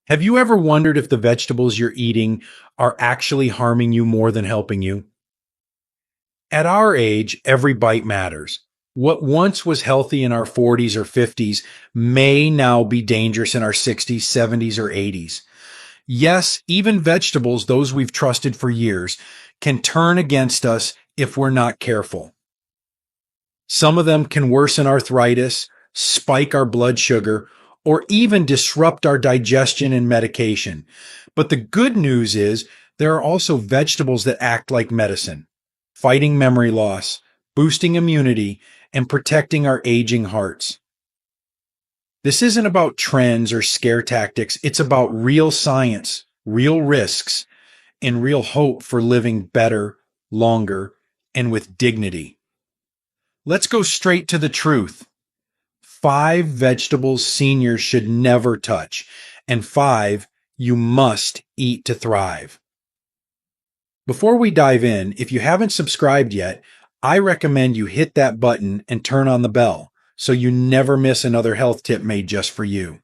Have you ever wondered if the vegetables you're eating are actually harming you more than helping you? At our age, every bite matters. What once was healthy in our 40s or 50s may now be dangerous in our 60s, 70s, or 80s. Yes, even vegetables, those we've trusted for years, can turn against us if we're not careful. Some of them can worsen arthritis, spike our blood sugar, or even disrupt our digestion and medication. But the good news is there are also vegetables that act like medicine, fighting memory loss, boosting immunity, and protecting our aging hearts. This isn't about trends or scare tactics. It's about real science, real risks, and real hope for living better, longer, and with dignity. Let's go straight to the truth. 5 vegetables seniors should never touch, and 5 you must eat to thrive. Before we dive in, if you haven't subscribed yet, I recommend you hit that button and turn on the bell so you never miss another health tip made just for you.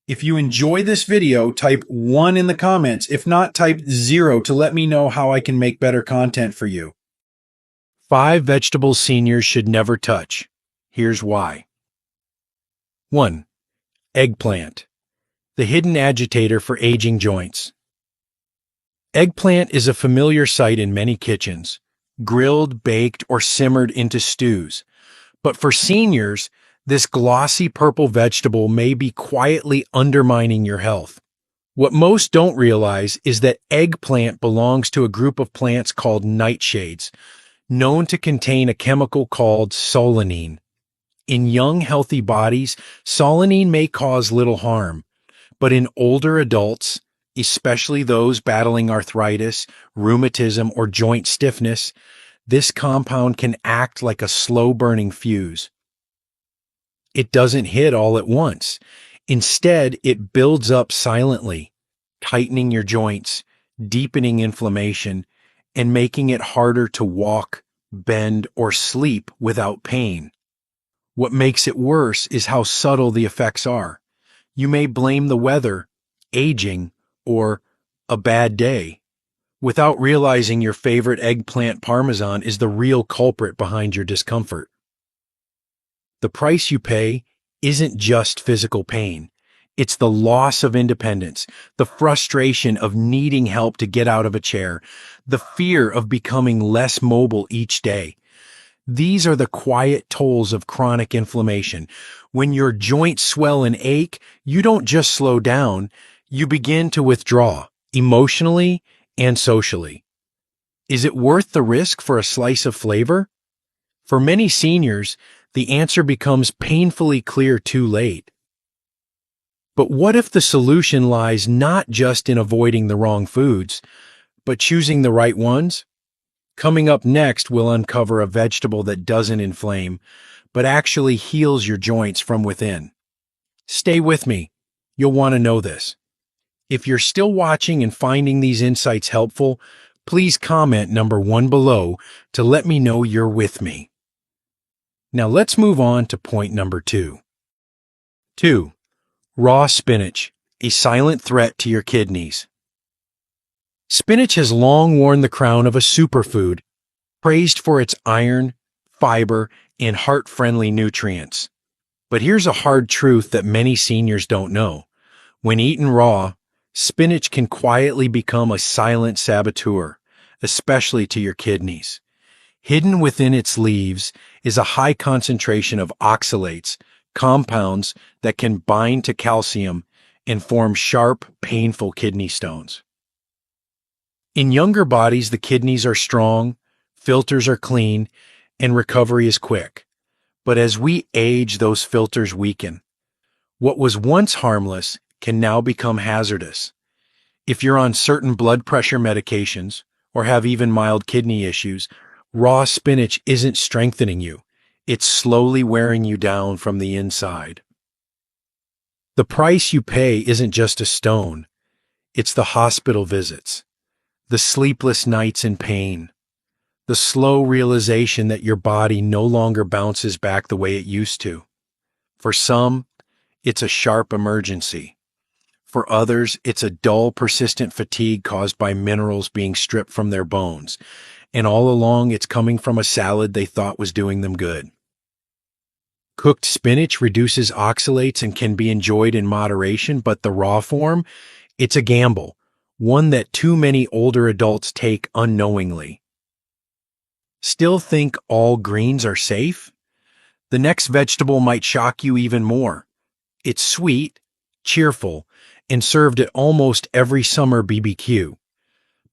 If you enjoy this video, type 1 in the comments. If not, type 0 to let me know how I can make better content for you. 5 vegetables seniors should never touch. Here's why. 1. Eggplant, the hidden agitator for aging joints. Eggplant is a familiar sight in many kitchens, grilled, baked, or simmered into stews. But for seniors, this glossy purple vegetable may be quietly undermining your health. What most don't realize is that eggplant belongs to a group of plants called nightshades, known to contain a chemical called solanine. In young, healthy bodies, solanine may cause little harm, but in older adults, especially those battling arthritis, rheumatism, or joint stiffness, this compound can act like a slow-burning fuse. It doesn't hit all at once. Instead, it builds up silently, tightening your joints, deepening inflammation, and making it harder to walk, bend, or sleep without pain. What makes it worse is how subtle the effects are. You may blame the weather, aging, or a bad day, without realizing your favorite eggplant parmesan is the real culprit behind your discomfort. The price you pay isn't just physical pain. It's the loss of independence, the frustration of needing help to get out of a chair, the fear of becoming less mobile each day. These are the quiet tolls of chronic inflammation. When your joints swell and ache, you don't just slow down, you begin to withdraw, emotionally and socially. Is it worth the risk for a slice of flavor? For many seniors, the answer becomes painfully clear too late. But what if the solution lies not just in avoiding the wrong foods, but choosing the right ones? Coming up next, we'll uncover a vegetable that doesn't inflame, but actually heals your joints from within. Stay with me. You'll want to know this. If you're still watching and finding these insights helpful, please comment number 1 below to let me know you're with me. Now let's move on to point number 2. 2. Raw spinach, a silent threat to your kidneys. Spinach has long worn the crown of a superfood, praised for its iron, fiber, and heart-friendly nutrients. But here's a hard truth that many seniors don't know. When eaten raw, spinach can quietly become a silent saboteur, especially to your kidneys. Hidden within its leaves is a high concentration of oxalates, compounds that can bind to calcium and form sharp, painful kidney stones. In younger bodies, the kidneys are strong, filters are clean, and recovery is quick. But as we age, those filters weaken. What was once harmless can now become hazardous. If you're on certain blood pressure medications or have even mild kidney issues, raw spinach isn't strengthening you. It's slowly wearing you down from the inside. The price you pay isn't just a stone. It's the hospital visits, the sleepless nights in pain, the slow realization that your body no longer bounces back the way it used to. For some, it's a sharp emergency. For others, it's a dull, persistent fatigue caused by minerals being stripped from their bones. And all along, it's coming from a salad they thought was doing them good. Cooked spinach reduces oxalates and can be enjoyed in moderation, but the raw form, it's a gamble, one that too many older adults take unknowingly. Still think all greens are safe? The next vegetable might shock you even more. It's sweet, cheerful, and served at almost every summer BBQ.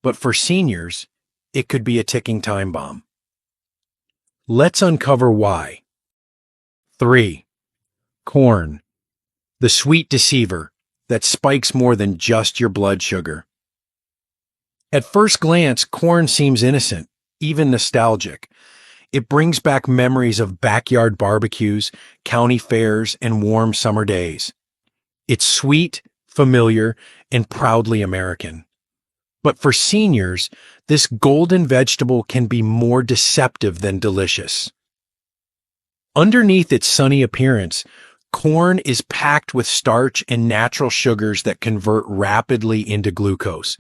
But for seniors, it could be a ticking time bomb. Let's uncover why. 3. Corn, the sweet deceiver that spikes more than just your blood sugar. At first glance, corn seems innocent, even nostalgic. It brings back memories of backyard barbecues, county fairs, and warm summer days. It's sweet, familiar, and proudly American. But for seniors, this golden vegetable can be more deceptive than delicious. Underneath its sunny appearance, corn is packed with starch and natural sugars that convert rapidly into glucose.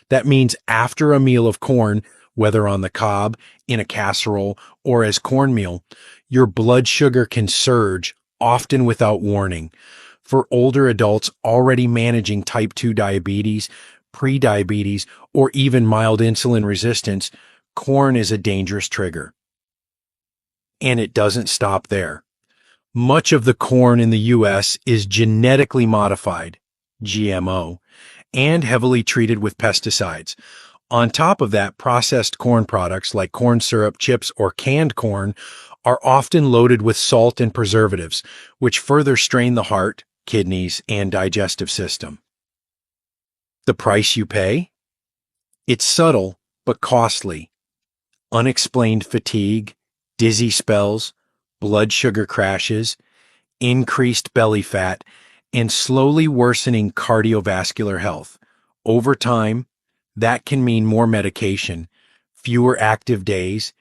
That means after a meal of corn, whether on the cob, in a casserole, or as cornmeal, your blood sugar can surge, often without warning. For older adults already managing type 2 diabetes, prediabetes, or even mild insulin resistance, corn is a dangerous trigger. And it doesn't stop there. Much of the corn in the U.S. is genetically modified, GMO, and heavily treated with pesticides. On top of that, processed corn products like corn syrup, chips, or canned corn are often loaded with salt and preservatives, which further strain the heart, kidneys, and digestive system. The price you pay? It's subtle but costly. Unexplained fatigue, dizzy spells, blood sugar crashes, increased belly fat, and slowly worsening cardiovascular health. Over time, that can mean more medication, fewer active days,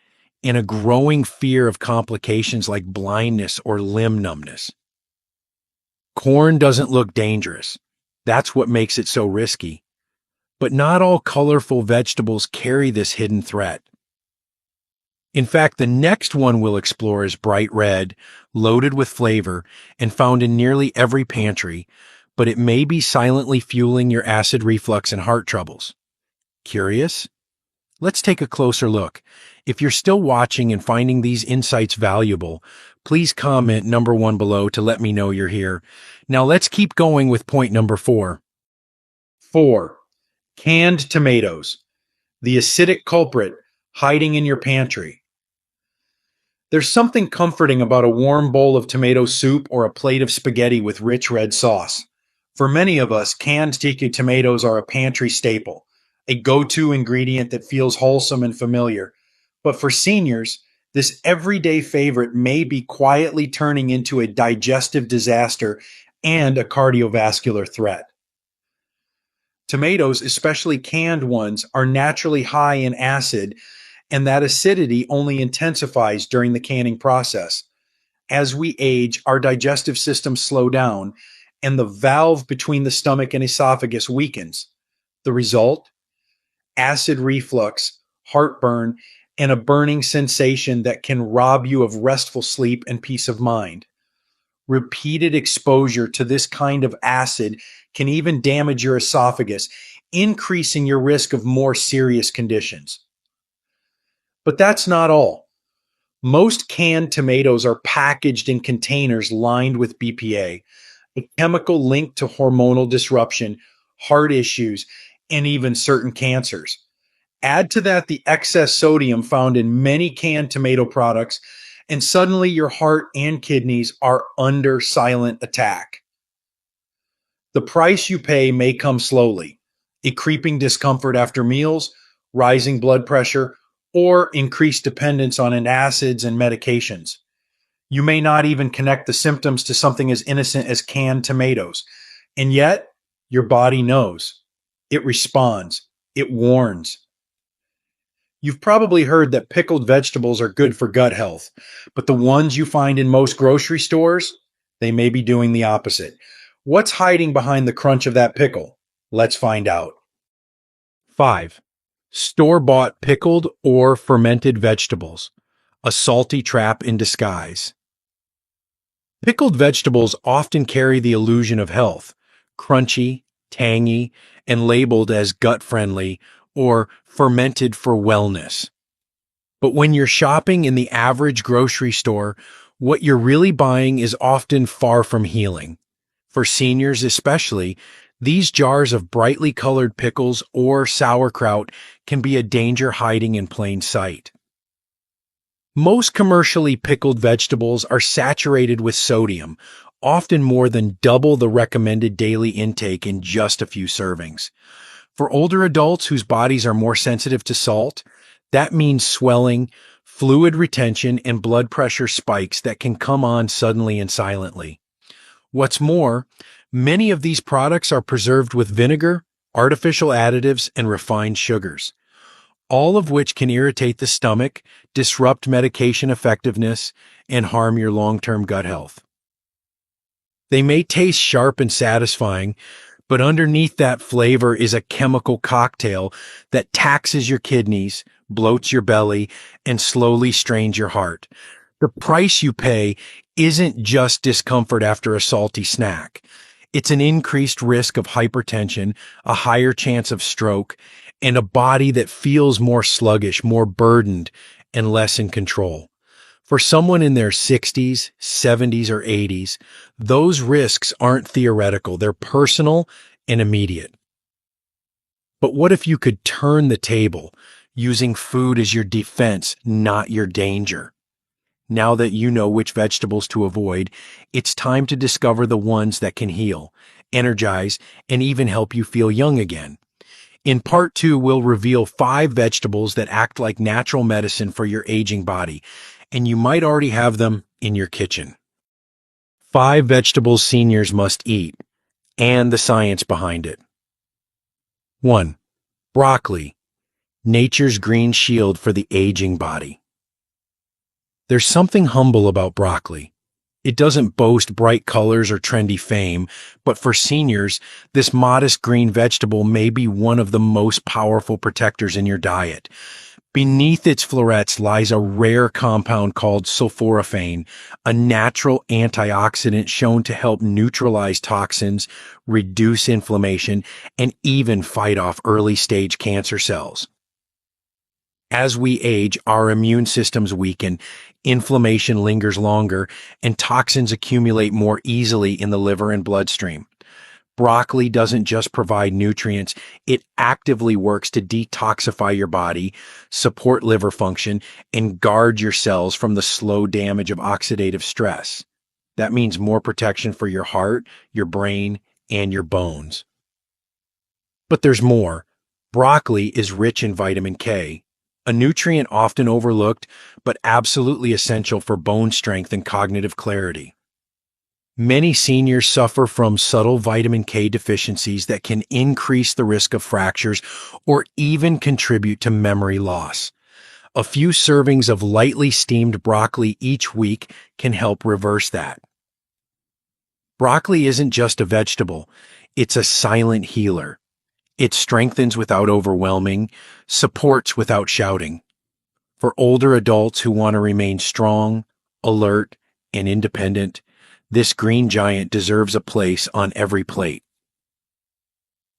and a growing fear of complications like blindness or limb numbness. Corn doesn't look dangerous. That's what makes it so risky. But not all colorful vegetables carry this hidden threat. In fact, the next one we'll explore is bright red, loaded with flavor, and found in nearly every pantry, but it may be silently fueling your acid reflux and heart troubles. Curious? Let's take a closer look. If you're still watching and finding these insights valuable, please comment number 1 below to let me know you're here. Now let's keep going with point number 4. 4. Canned tomatoes, the acidic culprit hiding in your pantry. There's something comforting about a warm bowl of tomato soup or a plate of spaghetti with rich red sauce. For many of us, canned tiki tomatoes are a pantry staple, a go-to ingredient that feels wholesome and familiar. But for seniors, this everyday favorite may be quietly turning into a digestive disaster and a cardiovascular threat. Tomatoes, especially canned ones, are naturally high in acid, and that acidity only intensifies during the canning process. As we age, our digestive systems slow down, and the valve between the stomach and esophagus weakens. The result? Acid reflux, heartburn, and a burning sensation that can rob you of restful sleep and peace of mind. Repeated exposure to this kind of acid can even damage your esophagus, increasing your risk of more serious conditions. But that's not all. Most canned tomatoes are packaged in containers lined with BPA, a chemical linked to hormonal disruption, heart issues, and even certain cancers. Add to that the excess sodium found in many canned tomato products, and suddenly your heart and kidneys are under silent attack. The price you pay may come slowly: a creeping discomfort after meals, rising blood pressure, or increased dependence on antacids and medications. You may not even connect the symptoms to something as innocent as canned tomatoes, and yet your body knows. It responds. It warns. You've probably heard that pickled vegetables are good for gut health, but the ones you find in most grocery stores, they may be doing the opposite. What's hiding behind the crunch of that pickle? Let's find out. 5. Store-bought pickled or fermented vegetables, a salty trap in disguise. Pickled vegetables often carry the illusion of health, crunchy, tangy, and labeled as gut-friendly or fermented for wellness. But when you're shopping in the average grocery store, what you're really buying is often far from healing. For seniors especially, these jars of brightly colored pickles or sauerkraut can be a danger hiding in plain sight. Most commercially pickled vegetables are saturated with sodium, often more than double the recommended daily intake in just a few servings. For older adults whose bodies are more sensitive to salt, that means swelling, fluid retention, and blood pressure spikes that can come on suddenly and silently. What's more, many of these products are preserved with vinegar, artificial additives, and refined sugars, all of which can irritate the stomach, disrupt medication effectiveness, and harm your long-term gut health. They may taste sharp and satisfying, but underneath that flavor is a chemical cocktail that taxes your kidneys, bloats your belly, and slowly strains your heart. The price you pay isn't just discomfort after a salty snack. It's an increased risk of hypertension, a higher chance of stroke, and a body that feels more sluggish, more burdened, and less in control. For someone in their 60s, 70s, or 80s, those risks aren't theoretical, they're personal and immediate. But what if you could turn the table, using food as your defense, not your danger? Now that you know which vegetables to avoid, it's time to discover the ones that can heal, energize, and even help you feel young again. In part 2, we'll reveal 5 vegetables that act like natural medicine for your aging body, and you might already have them in your kitchen. 5 vegetables seniors must eat, and the science behind it. 1. Broccoli, nature's green shield for the aging body. There's something humble about broccoli. It doesn't boast bright colors or trendy fame, but for seniors, this modest green vegetable may be one of the most powerful protectors in your diet. Beneath its florets lies a rare compound called sulforaphane, a natural antioxidant shown to help neutralize toxins, reduce inflammation, and even fight off early-stage cancer cells. As we age, our immune systems weaken, inflammation lingers longer, and toxins accumulate more easily in the liver and bloodstream. Broccoli doesn't just provide nutrients, it actively works to detoxify your body, support liver function, and guard your cells from the slow damage of oxidative stress. That means more protection for your heart, your brain, and your bones. But there's more. Broccoli is rich in vitamin K, a nutrient often overlooked, but absolutely essential for bone strength and cognitive clarity. Many seniors suffer from subtle vitamin K deficiencies that can increase the risk of fractures or even contribute to memory loss. A few servings of lightly steamed broccoli each week can help reverse that. Broccoli isn't just a vegetable, it's a silent healer. It strengthens without overwhelming, supports without shouting. For older adults who want to remain strong, alert, and independent, this green giant deserves a place on every plate.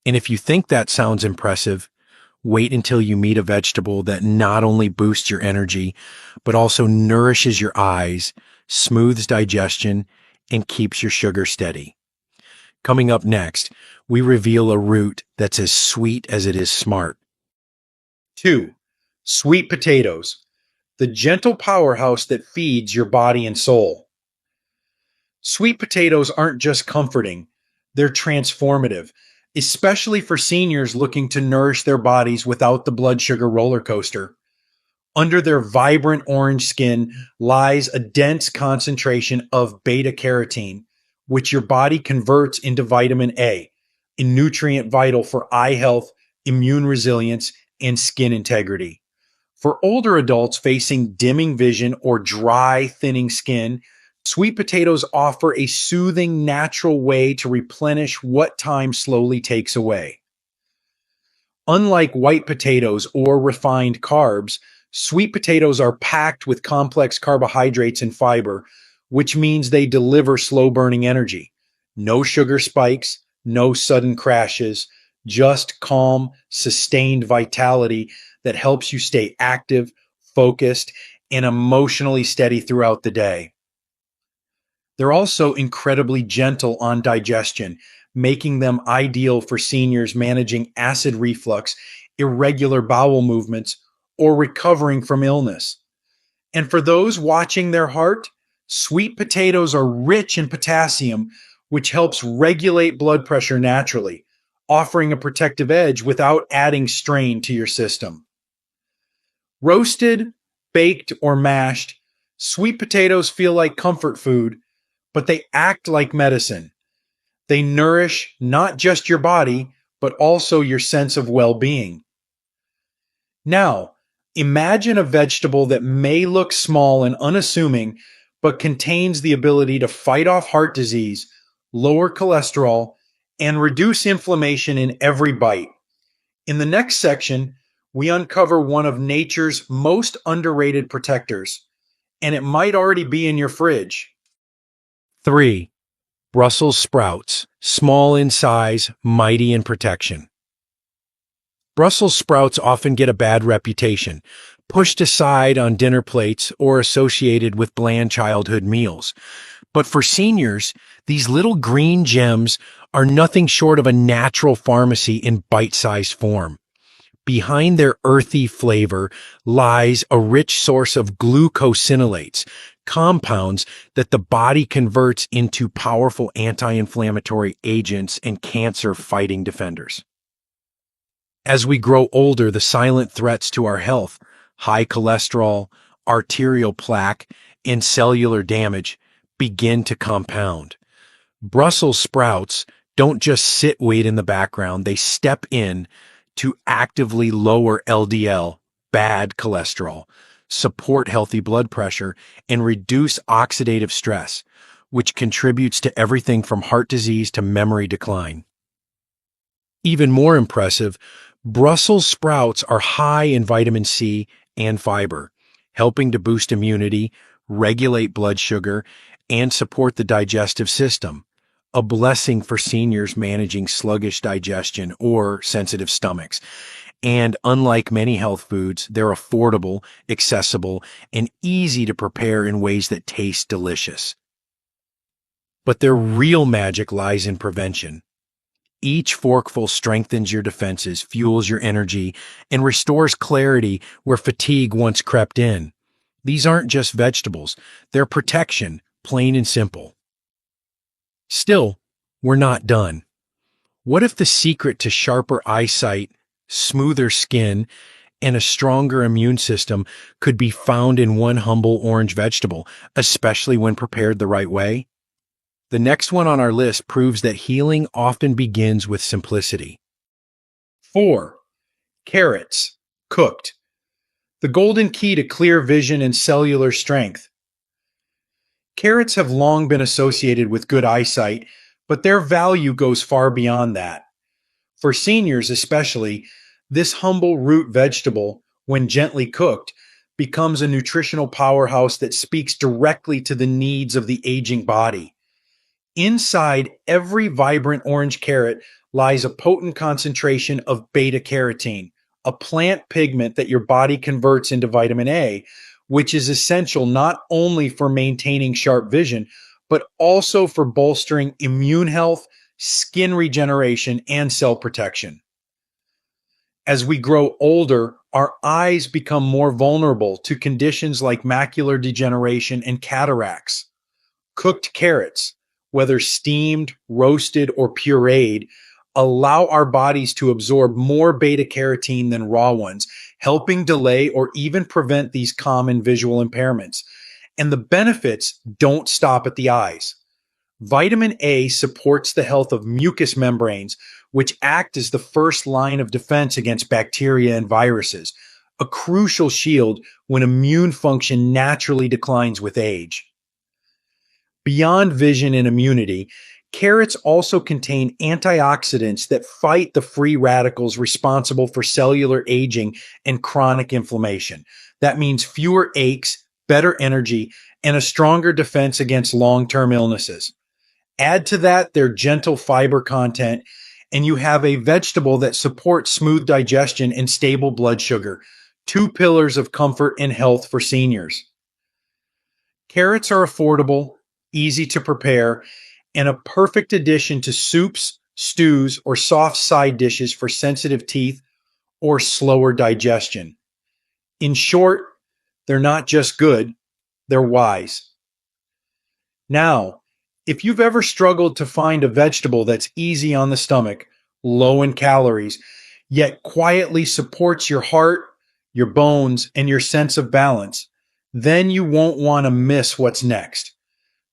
And if you think that sounds impressive, wait until you meet a vegetable that not only boosts your energy, but also nourishes your eyes, smooths digestion, and keeps your sugar steady. Coming up next, we reveal a root that's as sweet as it is smart. 2. Sweet potatoes, the gentle powerhouse that feeds your body and soul. Sweet potatoes aren't just comforting, they're transformative, especially for seniors looking to nourish their bodies without the blood sugar roller coaster. Under their vibrant orange skin lies a dense concentration of beta-carotene, which your body converts into vitamin A, a nutrient vital for eye health, immune resilience, and skin integrity. For older adults facing dimming vision or dry, thinning skin, Sweet potatoes offer a soothing, natural way to replenish what time slowly takes away. Unlike white potatoes or refined carbs, sweet potatoes are packed with complex carbohydrates and fiber, which means they deliver slow burning energy. No sugar spikes, no sudden crashes, just calm, sustained vitality that helps you stay active, focused, and emotionally steady throughout the day. They're also incredibly gentle on digestion, making them ideal for seniors managing acid reflux, irregular bowel movements, or recovering from illness. And for those watching their heart, sweet potatoes are rich in potassium, which helps regulate blood pressure naturally, offering a protective edge without adding strain to your system. Roasted, baked, or mashed, sweet potatoes feel like comfort food, but they act like medicine. They nourish not just your body, but also your sense of well being. Now, imagine a vegetable that may look small and unassuming, but contains the ability to fight off heart disease, lower cholesterol, and reduce inflammation in every bite. In the next section, we uncover one of nature's most underrated protectors, and it might already be in your fridge. 3. Brussels sprouts, small in size, mighty in protection. Brussels sprouts often get a bad reputation, pushed aside on dinner plates or associated with bland childhood meals. But for seniors, these little green gems are nothing short of a natural pharmacy in bite-sized form. Behind their earthy flavor lies a rich source of glucosinolates, compounds that the body converts into powerful anti-inflammatory agents and cancer-fighting defenders. As we grow older, the silent threats to our health, high cholesterol, arterial plaque, and cellular damage, begin to compound. Brussels sprouts don't just sit wait in the background, they step in to actively lower LDL, bad cholesterol, support healthy blood pressure, and reduce oxidative stress, which contributes to everything from heart disease to memory decline. Even more impressive, Brussels sprouts are high in vitamin C and fiber, helping to boost immunity, regulate blood sugar, and support the digestive system, a blessing for seniors managing sluggish digestion or sensitive stomachs. And unlike many health foods, they're affordable, accessible, and easy to prepare in ways that taste delicious. But their real magic lies in prevention. Each forkful strengthens your defenses, fuels your energy, and restores clarity where fatigue once crept in. These aren't just vegetables, they're protection, plain and simple. Still, we're not done. What if the secret to sharper eyesight, smoother skin, and a stronger immune system could be found in one humble orange vegetable, especially when prepared the right way? The next one on our list proves that healing often begins with simplicity. 4. Carrots, cooked. The golden key to clear vision and cellular strength. Carrots have long been associated with good eyesight, but their value goes far beyond that. For seniors especially, this humble root vegetable, when gently cooked, becomes a nutritional powerhouse that speaks directly to the needs of the aging body. Inside every vibrant orange carrot lies a potent concentration of beta-carotene, a plant pigment that your body converts into vitamin A, which is essential not only for maintaining sharp vision, but also for bolstering immune health, skin regeneration, and cell protection. As we grow older, our eyes become more vulnerable to conditions like macular degeneration and cataracts. Cooked carrots, whether steamed, roasted, or pureed, allow our bodies to absorb more beta-carotene than raw ones, helping delay or even prevent these common visual impairments. And the benefits don't stop at the eyes. Vitamin A supports the health of mucous membranes, which act as the first line of defense against bacteria and viruses, a crucial shield when immune function naturally declines with age. Beyond vision and immunity, carrots also contain antioxidants that fight the free radicals responsible for cellular aging and chronic inflammation. That means fewer aches, better energy, and a stronger defense against long-term illnesses. Add to that their gentle fiber content, and you have a vegetable that supports smooth digestion and stable blood sugar, two pillars of comfort and health for seniors. Carrots are affordable, easy to prepare, and a perfect addition to soups, stews, or soft side dishes for sensitive teeth or slower digestion. In short, they're not just good, they're wise. Now, if you've ever struggled to find a vegetable that's easy on the stomach, low in calories, yet quietly supports your heart, your bones, and your sense of balance, then you won't want to miss what's next.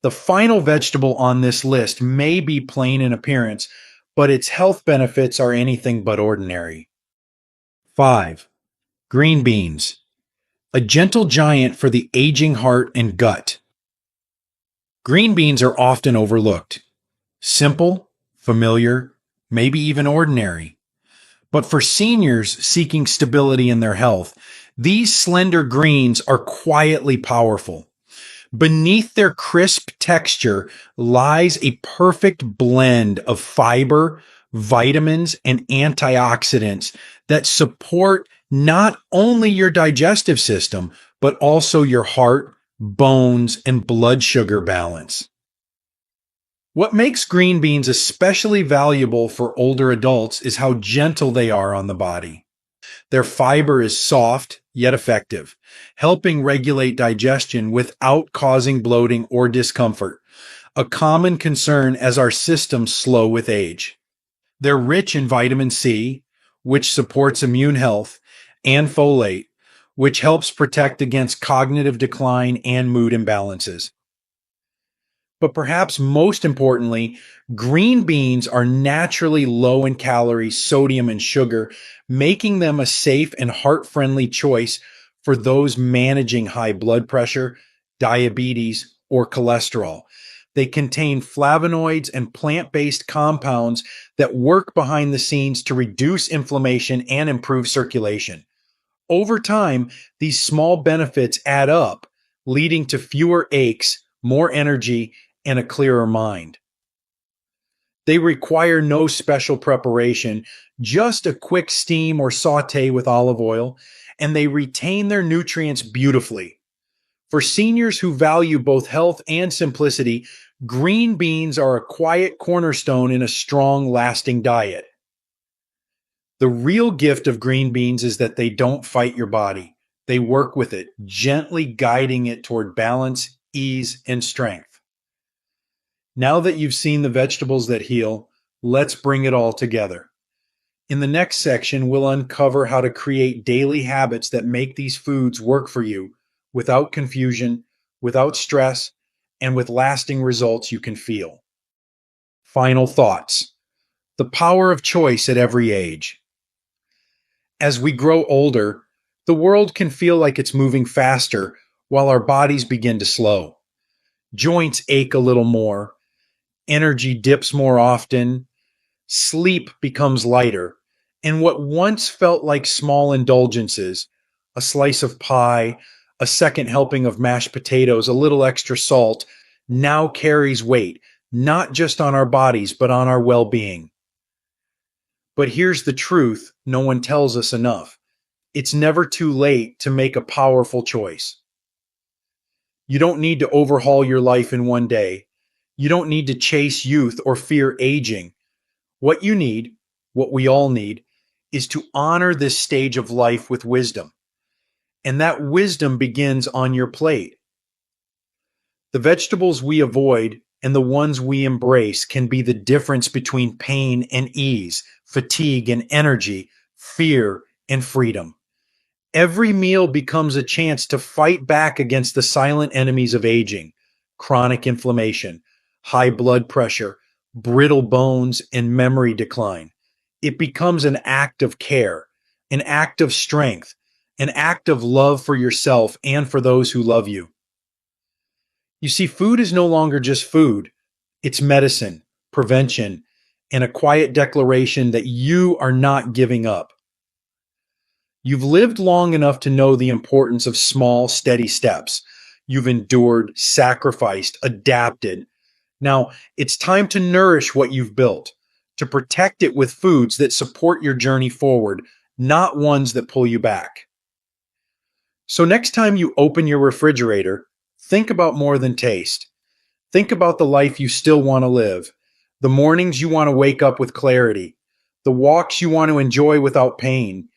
The final vegetable on this list may be plain in appearance, but its health benefits are anything but ordinary. 5. Green beans, a gentle giant for the aging heart and gut. Green beans are often overlooked. Simple, familiar, maybe even ordinary. But for seniors seeking stability in their health, these slender greens are quietly powerful. Beneath their crisp texture lies a perfect blend of fiber, vitamins, and antioxidants that support not only your digestive system, but also your heart, bones, and blood sugar balance. What makes green beans especially valuable for older adults is how gentle they are on the body. Their fiber is soft yet effective, helping regulate digestion without causing bloating or discomfort, a common concern as our systems slow with age. They're rich in vitamin C, which supports immune health, and folate, which helps protect against cognitive decline and mood imbalances. But perhaps most importantly, green beans are naturally low in calories, sodium, and sugar, making them a safe and heart-friendly choice for those managing high blood pressure, diabetes, or cholesterol. They contain flavonoids and plant-based compounds that work behind the scenes to reduce inflammation and improve circulation. Over time, these small benefits add up, leading to fewer aches, more energy, and a clearer mind. They require no special preparation, just a quick steam or saute with olive oil, and they retain their nutrients beautifully. For seniors who value both health and simplicity, green beans are a quiet cornerstone in a strong, lasting diet. The real gift of green beans is that they don't fight your body. They work with it, gently guiding it toward balance, ease, and strength. Now that you've seen the vegetables that heal, let's bring it all together. In the next section, we'll uncover how to create daily habits that make these foods work for you without confusion, without stress, and with lasting results you can feel. Final thoughts. The power of choice at every age. As we grow older, the world can feel like it's moving faster while our bodies begin to slow. Joints ache a little more, energy dips more often, sleep becomes lighter, and what once felt like small indulgences, a slice of pie, a second helping of mashed potatoes, a little extra salt, now carries weight, not just on our bodies, but on our well-being. But here's the truth no one tells us enough. It's never too late to make a powerful choice. You don't need to overhaul your life in one day. You don't need to chase youth or fear aging. What you need, what we all need, is to honor this stage of life with wisdom. And that wisdom begins on your plate. The vegetables we avoid and the ones we embrace can be the difference between pain and ease, fatigue and energy, fear and freedom. Every meal becomes a chance to fight back against the silent enemies of aging, chronic inflammation, high blood pressure, brittle bones, and memory decline. It becomes an act of care, an act of strength, an act of love for yourself and for those who love you. You see, food is no longer just food, it's medicine, prevention, and a quiet declaration that you are not giving up. You've lived long enough to know the importance of small, steady steps. You've endured, sacrificed, adapted. Now, it's time to nourish what you've built, to protect it with foods that support your journey forward, not ones that pull you back. So, next time you open your refrigerator, think about more than taste. Think about the life you still want to live, the mornings you want to wake up with clarity, the walks you want to enjoy without pain,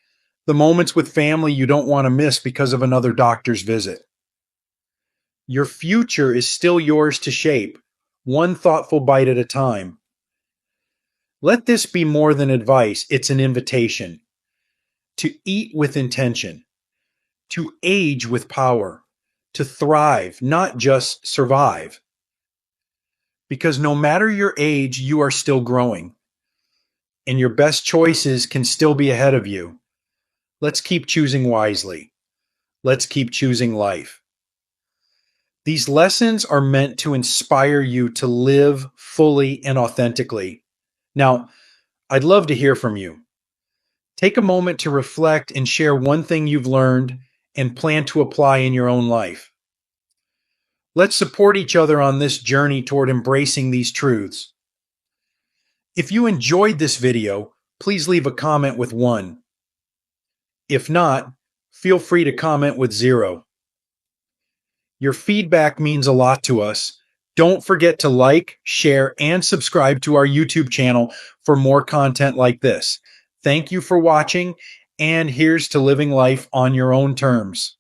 the moments with family you don't want to miss because of another doctor's visit. Your future is still yours to shape, one thoughtful bite at a time. Let this be more than advice, it's an invitation to eat with intention, to age with power, to thrive, not just survive. Because no matter your age, you are still growing, and your best choices can still be ahead of you. Let's keep choosing wisely. Let's keep choosing life. These lessons are meant to inspire you to live fully and authentically. Now, I'd love to hear from you. Take a moment to reflect and share one thing you've learned and plan to apply in your own life. Let's support each other on this journey toward embracing these truths. If you enjoyed this video, please leave a comment with 1. If not, feel free to comment with 0. Your feedback means a lot to us. Don't forget to like, share, and subscribe to our YouTube channel for more content like this. Thank you for watching, and here's to living life on your own terms.